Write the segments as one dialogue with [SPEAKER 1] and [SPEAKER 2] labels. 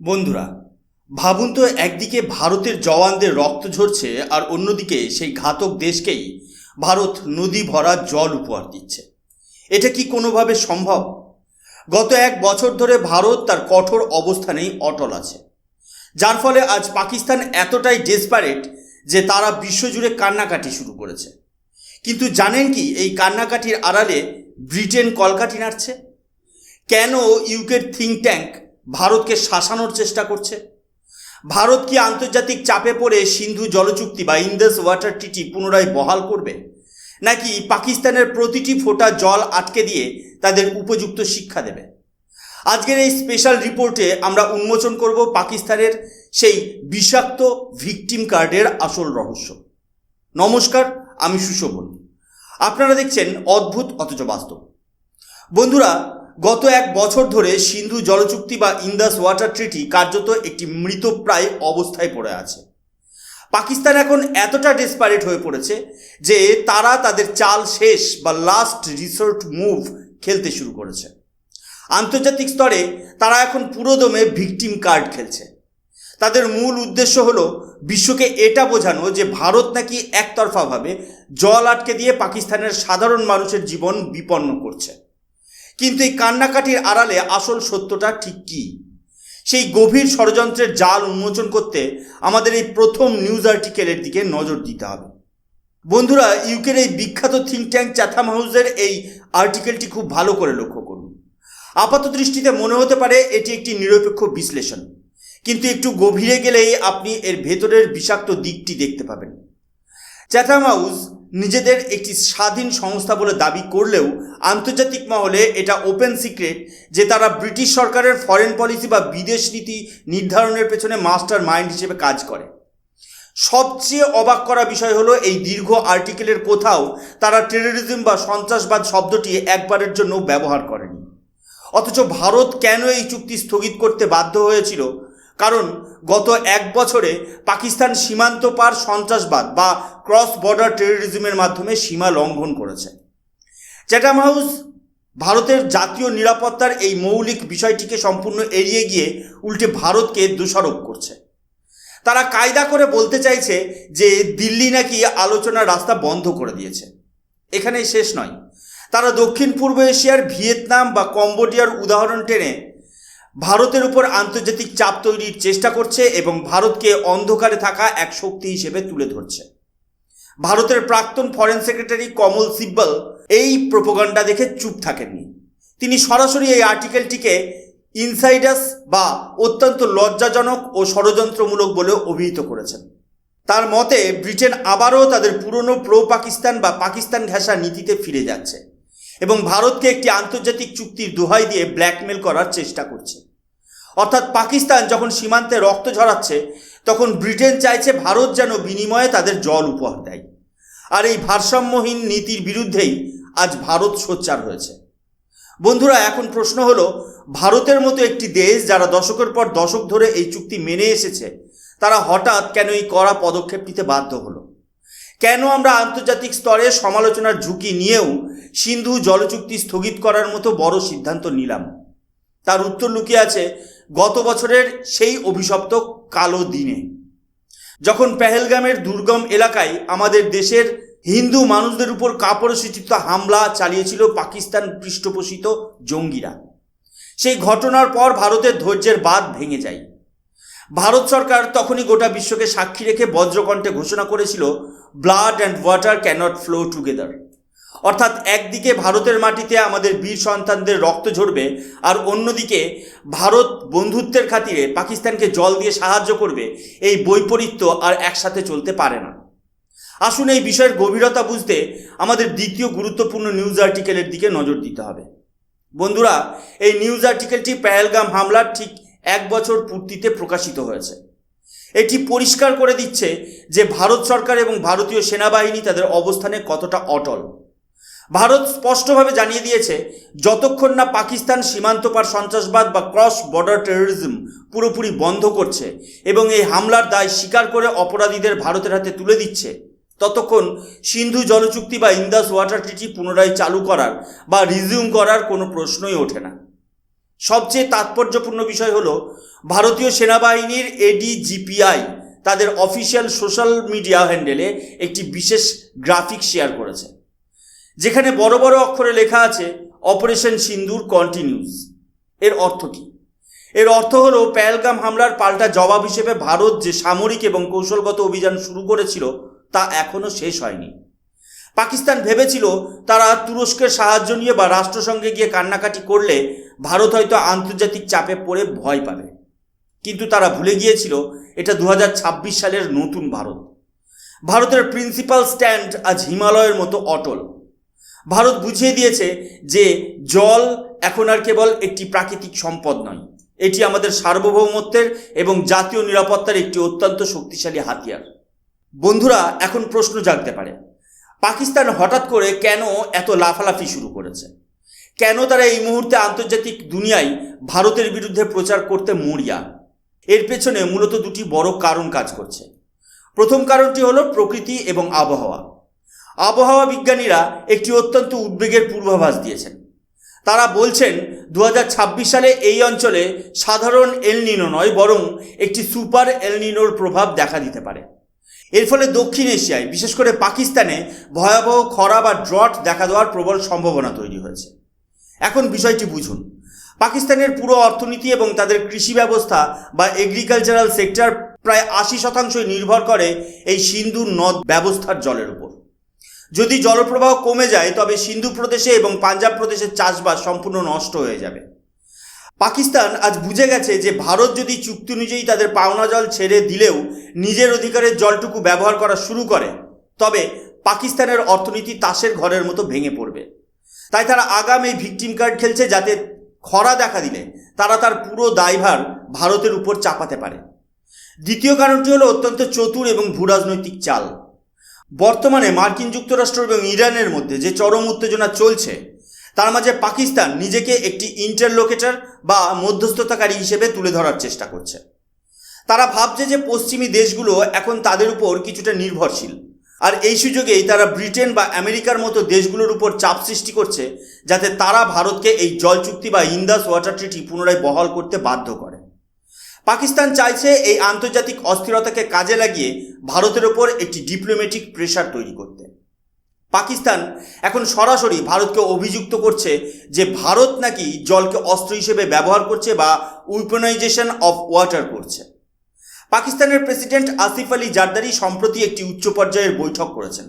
[SPEAKER 1] বন্ধুরা, ভাবুন তো, একদিকে ভারতের জওয়ানদের রক্ত ঝরছে আর অন্যদিকে সেই ঘাতক দেশকেই ভারত নদী ভরা জল উপহার দিচ্ছে। এটা কি কোনোভাবে সম্ভব? গত এক বছর ধরে ভারত তার কঠোর অবস্থানেই অটল আছে, যার ফলে আজ পাকিস্তান এতটাই ডেসপারেট যে তারা বিশ্বজুড়ে কান্নাকাটি শুরু করেছে। কিন্তু জানেন কি, এই কান্নাকাটির আড়ালে ব্রিটেন কলকাঠি নাড়ছে? কেন ইউকের থিঙ্ক ট্যাঙ্ক ভারতকে শাসানোর চেষ্টা করছে? ভারত কি আন্তর্জাতিক চাপে পড়ে সিন্ধু জলচুক্তি বা ইন্দাস ওয়াটার ট্রিটি পুনরায় বহাল করবে, নাকি পাকিস্তানের প্রতিটি ফোঁটা জল আটকে দিয়ে তাদের উপযুক্ত শিক্ষা দেবে? আজকের এই স্পেশাল রিপোর্টে আমরা উন্মোচন করব পাকিস্তানের সেই বিষাক্ত ভিকটিম কার্ডের আসল রহস্য। নমস্কার, আমি সুশোভন। আপনারা দেখছেন অদ্ভুত অথচ বাস্তব। বন্ধুরা, গত এক বছর ধরে সিন্ধু জলচুক্তি বা ইন্দাস ওয়াটার ট্রিটি কার্যত একটি মৃতপ্রায় অবস্থায় পড়ে আছে। পাকিস্তান এখন এতটা ডেসপারেট হয়ে পড়েছে যে তারা তাদের চাল শেষ বা লাস্ট রিসোর্ট মুভ খেলতে শুরু করেছে। আন্তর্জাতিক স্তরে তারা এখন পুরোদমে ভিকটিম কার্ড খেলছে। তাদের মূল উদ্দেশ্য হলো বিশ্বকে এটা বোঝানো যে ভারত নাকি একতরফাভাবে জল আটকে দিয়ে পাকিস্তানের সাধারণ মানুষের জীবন বিপন্ন করছে। কিন্তু এই কান্নাকাটির আড়ালে আসল সত্যটা ঠিক কী, সেই গভীর ষড়যন্ত্রের জাল উন্মোচন করতে আমাদের এই প্রথম নিউজ আর্টিকেলের দিকে নজর দিতে হবে। বন্ধুরা, ইউকের এই বিখ্যাত থিঙ্ক ট্যাঙ্ক চ্যাথাম হাউসের এই আর্টিকেলটি খুব ভালো করে লক্ষ্য করুন। আপাত দৃষ্টিতে মনে হতে পারে এটি একটি নিরপেক্ষ বিশ্লেষণ, কিন্তু একটু গভীরে গেলেই আপনি এর ভেতরের বিষাক্ত দিকটি দেখতে পাবেন। চ্যাথাম হাউস নিজেদের একটি স্বাধীন সংস্থা বলে দাবি করলেও আন্তর্জাতিক মহলে এটা ওপেন সিক্রেট যে তারা ব্রিটিশ সরকারের ফরেন পলিসি বা বিদেশ নীতি নির্ধারণের পেছনে মাস্টার মাইন্ড হিসেবে কাজ করে। সবচেয়ে অবাক করা বিষয় হলো, এই দীর্ঘ আর্টিকেলের কোথাও তারা টেরোরিজম বা সন্ত্রাসবাদ শব্দটি একবারের জন্য ব্যবহার করেনি। অথচ ভারত কেন এই চুক্তি স্থগিত করতে বাধ্য হয়েছিল? কারণ গত এক বছরে পাকিস্তান সীমান্ত পার সন্ত্রাসবাদ বা ক্রস বর্ডার টেরোরিজমের মাধ্যমে সীমা লঙ্ঘন করেছে। চ্যাথাম হাউস ভারতের জাতীয় নিরাপত্তার এই মৌলিক বিষয়টিকে সম্পূর্ণ এড়িয়ে গিয়ে উল্টে ভারতকে দোষারোপ করছে। তারা কায়দা করে বলতে চাইছে যে দিল্লি নাকি আলোচনার রাস্তা বন্ধ করে দিয়েছে। এখানেই শেষ নয়, তারা দক্ষিণ পূর্ব এশিয়ার ভিয়েতনাম বা কম্বোডিয়ার উদাহরণ টেনে ভারতের উপর আন্তর্জাতিক চাপ তৈরির চেষ্টা করছে এবং ভারতকে অন্ধকারে থাকা এক শক্তি হিসেবে তুলে ধরছে। ভারতের প্রাক্তন ফরেন সেক্রেটারি কমল সিব্বল এই প্রোপাগান্ডা দেখে চুপ থাকেননি। তিনি সরাসরি এই আর্টিকেলটিকে ইনসাইডাস বা অত্যন্ত লজ্জাজনক ও ষড়যন্ত্রমূলক বলে অভিহিত করেছেন। তার মতে ব্রিটেন আবারও তাদের পুরনো প্রো পাকিস্তান বা পাকিস্তান ঘেঁষা নীতিতে ফিরে যাচ্ছে এবং ভারতকে একটি আন্তর্জাতিক চুক্তির দোহাই দিয়ে ব্ল্যাকমেল করার চেষ্টা করছে। অর্থাৎ পাকিস্তান যখন সীমান্তে রক্ত ঝরাচ্ছে, তখন ব্রিটেন চাইছে ভারত যেন বিনিময়ে তাদের জল উপহার দেয়। আর এই ভারসাম্যহীন নীতির বিরুদ্ধেই আজ ভারত সোচ্চার হয়েছে। বন্ধুরা, এখন প্রশ্ন হলো, ভারতের মতো একটি দেশ যারা দশকের পর দশক ধরে এই চুক্তি মেনে এসেছে, তারা হঠাৎ কেন এই কড়া পদক্ষেপ নিতে বাধ্য হলো? কেন আমরা আন্তর্জাতিক স্তরে সমালোচনার ঝুঁকি নিয়েও সিন্ধু জলচুক্তি স্থগিত করার মতো বড় সিদ্ধান্ত নিলাম? তার উত্তর লুকিয়ে আছে গত বছরের সেই অভিশপ্ত কালো দিনে, যখন পেহেলগামের দুর্গম এলাকায় আমাদের দেশের হিন্দু মানুষদের উপর কাপুরুষোচিত হামলা চালিয়েছিল পাকিস্তান পৃষ্ঠপোষিত জঙ্গিরা। সেই ঘটনার পর ভারতের ধৈর্যের বাঁধ ভেঙে যায়। ভারত সরকার তখনই গোটা বিশ্বকে সাক্ষী রেখে বজ্রকণ্ঠে ঘোষণা করেছিল, blood and water cannot flow together. অর্থাৎ একদিকে ভারতের মাটিতে আমাদের বীর সন্তানদের রক্ত ঝরবে, আর অন্যদিকে ভারত বন্ধুত্বের খাতিরে পাকিস্তানকে জল দিয়ে সাহায্য করবে। এই বৈপরীত্য আর একসাথে চলতে পারে না। আসুন এই বিষয়ের গভীরতা বুঝতে আমাদের দ্বিতীয় গুরুত্বপূর্ণ নিউজ আর্টিকেলের দিকে নজর দিতে হবে। বন্ধুরা, এই নিউজ আর্টিকেলটি পেহেলগাম হামলার ঠিক এক বছর পূর্তিতে প্রকাশিত হয়েছে। এটি পরিষ্কার করে দিচ্ছে যে ভারত সরকার এবং ভারতীয় সেনাবাহিনী তাদের অবস্থানে কতটা অটল। ভারত স্পষ্টভাবে জানিয়ে দিয়েছে, যতক্ষণ না পাকিস্তান সীমান্ত পার সন্ত্রাসবাদ বা ক্রস বর্ডার টেরোরিজম পুরোপুরি বন্ধ করছে এবং এই হামলার দায় স্বীকার করে অপরাধীদের ভারতের হাতে তুলে দিচ্ছে, ততক্ষণ সিন্ধু জলচুক্তি বা ইন্দাস ওয়াটার ট্রিটি পুনরায় চালু করার বা রিজিউম করার কোনো প্রশ্নই ওঠে না। সবচেয়ে তাৎপর্যপূর্ণ বিষয় হলো ভারতীয় সেনাবাহিনীর এডিজিপিআই তাদের অফিসিয়াল সোশ্যাল মিডিয়া হ্যান্ডেলে একটি বিশেষ গ্রাফিক শেয়ার করেছে, যেখানে বড় বড় অক্ষরে লেখা আছে অপারেশন সিন্দুর কন্টিনিউস। এর অর্থ কী? এর অর্থ হলো পেহেলগাম হামলার পাল্টা জবাব হিসেবে ভারত যে সামরিক এবং কৌশলগত অভিযান শুরু করেছিল তা এখনও শেষ হয়নি। পাকিস্তান ভেবেছিল তারা তুরস্কের সাহায্য নিয়ে বা রাষ্ট্রসংঘে গিয়ে কান্নাকাটি করলে ভারত হয়তো আন্তর্জাতিক চাপে পড়ে ভয় পাবে, কিন্তু তারা ভুলে গিয়েছিল এটা 2026 সালের নতুন ভারত। ভারতের প্রিন্সিপাল স্ট্যান্ড আজ হিমালয়ের মতো অটল। ভারত বুঝিয়ে দিয়েছে যে জল এখন আর কেবল একটি প্রাকৃতিক সম্পদ নয়, এটি আমাদের সার্বভৌমত্বের এবং জাতীয় নিরাপত্তার একটি অত্যন্ত শক্তিশালী হাতিয়ার। বন্ধুরা, এখন প্রশ্ন জাগতে পারে, পাকিস্তান হঠাৎ করে কেন এত লাফালাফি শুরু করেছে? কেন তারা এই মুহূর্তে আন্তর্জাতিক দুনিয়ায় ভারতের বিরুদ্ধে প্রচার করতে মরিয়া? এর পেছনে মূলত দুটি বড় কারণ কাজ করছে। প্রথম কারণটি হলো প্রকৃতি এবং আবহাওয়া। আবহাওয়া বিজ্ঞানীরা একটি অত্যন্ত উদ্বেগের পূর্বাভাস দিয়েছেন। তারা বলছেন 2026 সালে এই অঞ্চলে সাধারণ এলনিনো নয়, বরং একটি সুপার এলনিনোর প্রভাব দেখা দিতে পারে। এর ফলে দক্ষিণ এশিয়ায়, বিশেষ করে পাকিস্তানে ভয়াবহ খরা বা ড্রট দেখা দেওয়ার প্রবল সম্ভাবনা তৈরি হয়েছে। এখন বিষয়টি বুঝুন। পাকিস্তানের পুরো অর্থনীতি এবং তাদের কৃষি ব্যবস্থা বা এগ্রিকালচারাল সেক্টর প্রায় 80% নির্ভর করে এই সিন্ধু নদ ব্যবস্থার জলের উপর। যদি জলপ্রবাহ কমে যায় তবে সিন্ধু প্রদেশে এবং পাঞ্জাব প্রদেশের চাষবাস সম্পূর্ণ নষ্ট হয়ে যাবে। পাকিস্তান আজ বুঝে গেছে যে ভারত যদি চুক্তি অনুযায়ী তাদের পাওনা জল ছেড়ে দিলেও নিজের অধিকারের জলটুকু ব্যবহার করা শুরু করে, তবে পাকিস্তানের অর্থনীতি তাসের ঘরের মতো ভেঙে পড়বে। তাই তারা আগাম এই ভিকটিম কার্ড খেলছে, যাতে খরা দেখা দিলে তারা তার পুরো দায়ভার ভারতের উপর চাপাতে পারে। দ্বিতীয় কারণটি হলো অত্যন্ত চতুর এবং ভূরাজনৈতিক চাল। বর্তমানে মার্কিন যুক্তরাষ্ট্র এবং ইরানের মধ্যে যে চরম উত্তেজনা চলছে, তার মাঝে পাকিস্তান নিজেকে একটি ইন্টারলোকেটর বা মধ্যস্থতাকারী হিসেবে তুলে ধরার চেষ্টা করছে। তারা ভাবছে যে পশ্চিমী দেশগুলো এখন তাদের উপর কিছুটা নির্ভরশীল, আর এই সুযোগেই তারা ব্রিটেন বা আমেরিকার মতো দেশগুলোর উপর চাপ সৃষ্টি করছে, যাতে তারা ভারতকে এই জল চুক্তি বা ইন্দাস ওয়াটার ট্রিটি পুনরায় বহাল করতে বাধ্য করে। পাকিস্তান চাইছে এই আন্তর্জাতিক অস্থিরতাকে কাজে লাগিয়ে ভারতের ওপর একটি ডিপ্লোম্যাটিক প্রেশার তৈরি করতে। পাকিস্তান এখন সরাসরি ভারতকে অভিযুক্ত করছে যে ভারত নাকি জলকে অস্ত্র হিসেবে ব্যবহার করছে বা উইপনাইজেশন অফ ওয়াটার করছে। পাকিস্তানের প্রেসিডেন্ট আসিফ আলী জারদারি সম্প্রতি একটি উচ্চ পর্যায়ের বৈঠক করেছেন,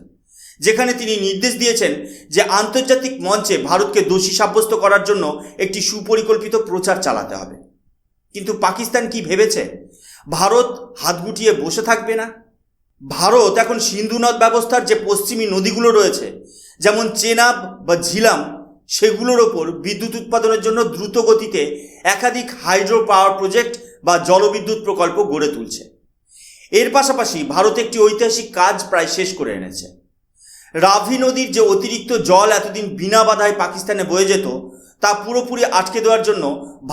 [SPEAKER 1] যেখানে তিনি নির্দেশ দিয়েছেন যে আন্তর্জাতিক মঞ্চে ভারতকে দোষী সাব্যস্ত করার জন্য একটি সুপরিকল্পিত প্রচার চালাতে হবে। কিন্তু পাকিস্তান কি ভেবেছে ভারত হাত গুটিয়ে বসে থাকবে না? ভারত এখন সিন্ধু নদ ব্যবস্থার যে পশ্চিমী নদীগুলো রয়েছে, যেমন চেনাব বা ঝিলাম, সেগুলোর ওপর বিদ্যুৎ উৎপাদনের জন্য দ্রুত গতিতে একাধিক হাইড্রো পাওয়ার প্রজেক্ট বা জলবিদ্যুৎ প্রকল্প গড়ে তুলছে। এর পাশাপাশি ভারত একটি ঐতিহাসিক কাজ প্রায় শেষ করে এনেছে। রাভি নদীর যে অতিরিক্ত জল এতদিন বিনা বাধায় পাকিস্তানে বয়ে যেত, তা পুরোপুরি আটকে দেওয়ার জন্য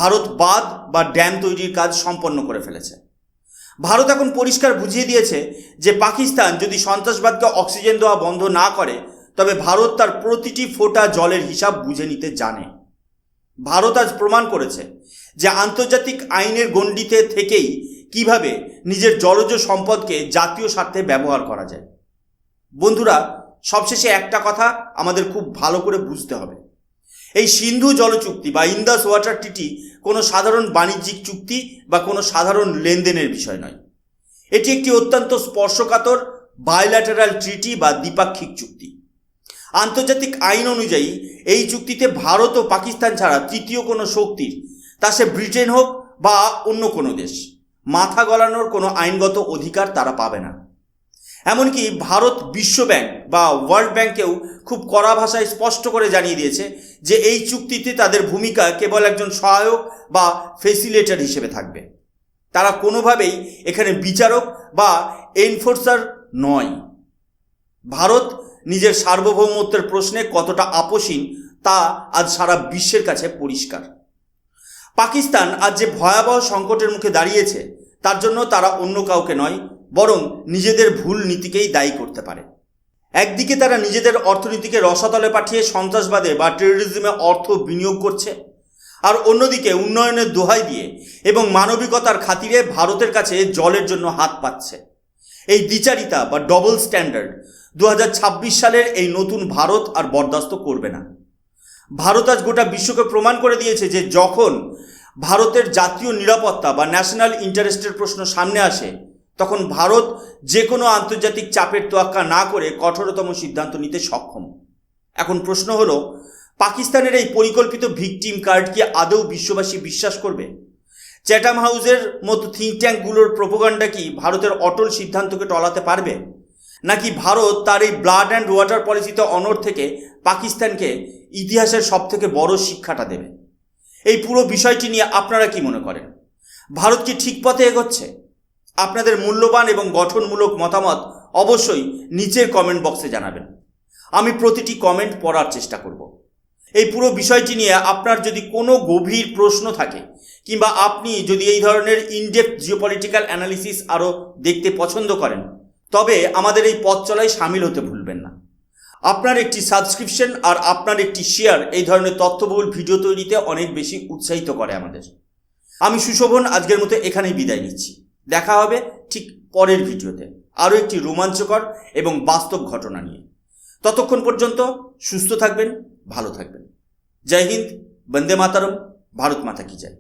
[SPEAKER 1] ভারত বাঁধ বা ড্যাম তৈরির কাজ সম্পন্ন করে ফেলেছে। ভারত এখন পরিষ্কার বুঝিয়ে দিয়েছে যে পাকিস্তান যদি সন্ত্রাসবাদকে অক্সিজেন দেওয়া বন্ধ না করে, তবে ভারত তার প্রতিটি ফোঁটা জলের হিসাব বুঝে নিতে জানে। ভারত আজ প্রমাণ করেছে যে আন্তর্জাতিক আইনের গণ্ডিতে থেকেই কিভাবে নিজের জলজ সম্পদকে জাতীয় স্বার্থে ব্যবহার করা যায়। বন্ধুরা, সবশেষে একটা কথা আমাদের খুব ভালো করে বুঝতে হবে, এই সিন্ধু জল চুক্তি বা ইন্দাস ওয়াটার ট্রিটি কোনো সাধারণ বাণিজ্যিক চুক্তি বা কোনো সাধারণ লেনদেনের বিষয় নয়। এটি একটি অত্যন্ত স্পর্শকাতর বায়োল্যাটারাল ট্রিটি বা দ্বিপাক্ষিক চুক্তি। আন্তর্জাতিক আইন অনুযায়ী এই চুক্তিতে ভারত ও পাকিস্তান ছাড়া তৃতীয় কোনো শক্তির, তা সে ব্রিটেন হোক বা অন্য কোনো দেশ, মাথা গলানোর কোনো আইনগত অধিকার তারা পাবে না। এমনকি ভারত বিশ্ব ব্যাংক বা ওয়ার্ল্ড ব্যাংকেও খুব কড়া ভাষায় স্পষ্ট করে জানিয়ে দিয়েছে যে এই চুক্তিতে তাদের ভূমিকা কেবল একজন সহায়ক বা ফেসিলিটেটর হিসেবে থাকবে। তারা কোনোভাবেই এখানে বিচারক বা এনফোর্সার নয়। ভারত নিজের সার্বভৌমত্বের প্রশ্নে কতটা আপোষহীন তা আজ সারা বিশ্বের কাছে পরিষ্কার। পাকিস্তান আজ যে ভয়াবহ সংকটের মুখে দাঁড়িয়েছে, তার জন্য তারা অন্য কাউকে নয়, বরং নিজেদের ভুল নীতিকেই দায়ী করতে পারে। একদিকে তারা নিজেদের অর্থনীতিকে রসাতলে পাঠিয়ে সন্ত্রাসবাদে বা টেরোরিজমে অর্থ বিনিয়োগ করছে, আর অন্যদিকে উন্নয়নের দোহাই দিয়ে এবং মানবিকতার খাতিরে ভারতের কাছে জলের জন্য হাত পাচ্ছে। এই দ্বিচারিতা বা ডবল স্ট্যান্ডার্ড 2026 সালের এই নতুন ভারত আর বরদাস্ত করবে না। ভারত আজ গোটা বিশ্বকে প্রমাণ করে দিয়েছে যে যখন ভারতের জাতীয় নিরাপত্তা বা ন্যাশনাল ইন্টারেস্টের প্রশ্ন সামনে আসে, তখন ভারত যে কোনো আন্তর্জাতিক চাপের তোয়াক্কা না করে কঠোরতম সিদ্ধান্ত নিতে সক্ষম। এখন প্রশ্ন হলো, পাকিস্তানের এই পরিকল্পিত ভিকটিম কার্ড কি আদৌ বিশ্ববাসী বিশ্বাস করবে? চ্যাটাম হাউসের মতো থিঙ্ক ট্যাঙ্কগুলোর প্রোপাগান্ডা কি ভারতের অটল সিদ্ধান্তকে টলাতে পারবে? নাকি ভারত তার এই ব্লাড অ্যান্ড ওয়াটার পলিসিতে অনড় থেকে পাকিস্তানকে ইতিহাসের সবথেকে বড় শিক্ষাটা দেবে? এই পুরো বিষয়টি নিয়ে আপনারা কি মনে করেন? ভারত কি ঠিক পথে এগোচ্ছে? আপনাদের মূল্যবান এবং গঠনমূলক মতামত অবশ্যই নিচের কমেন্ট বক্সে জানাবেন। আমি প্রতিটি কমেন্ট পড়ার চেষ্টা করব। এই পুরো বিষয়টি নিয়ে আপনার যদি কোনো গভীর প্রশ্ন থাকে, কিংবা আপনি যদি এই ধরনের ইনডেপথ জিওপলিটিক্যাল অ্যানালিসিস আরও দেখতে পছন্দ করেন, তবে আমাদের এই পথ চলায় সামিল হতে ভুলবেন না। আপনার একটি সাবস্ক্রিপশন আর আপনার একটি শেয়ার এই ধরনের তথ্যবহুল ভিডিও তৈরিতে অনেক বেশি উৎসাহিত করে আমাদের। আমি সুশোভন আজকের মতো এখানেই বিদায় নিচ্ছি। দেখা হবে ঠিক পরের ভিডিওতে আরও একটি রোমাঞ্চকর এবং বাস্তব ঘটনা নিয়ে। ততক্ষণ পর্যন্ত সুস্থ থাকবেন, ভালো থাকবেন। জয় হিন্দ, বন্দে মাতরম, ভারত মাতা কি জয়।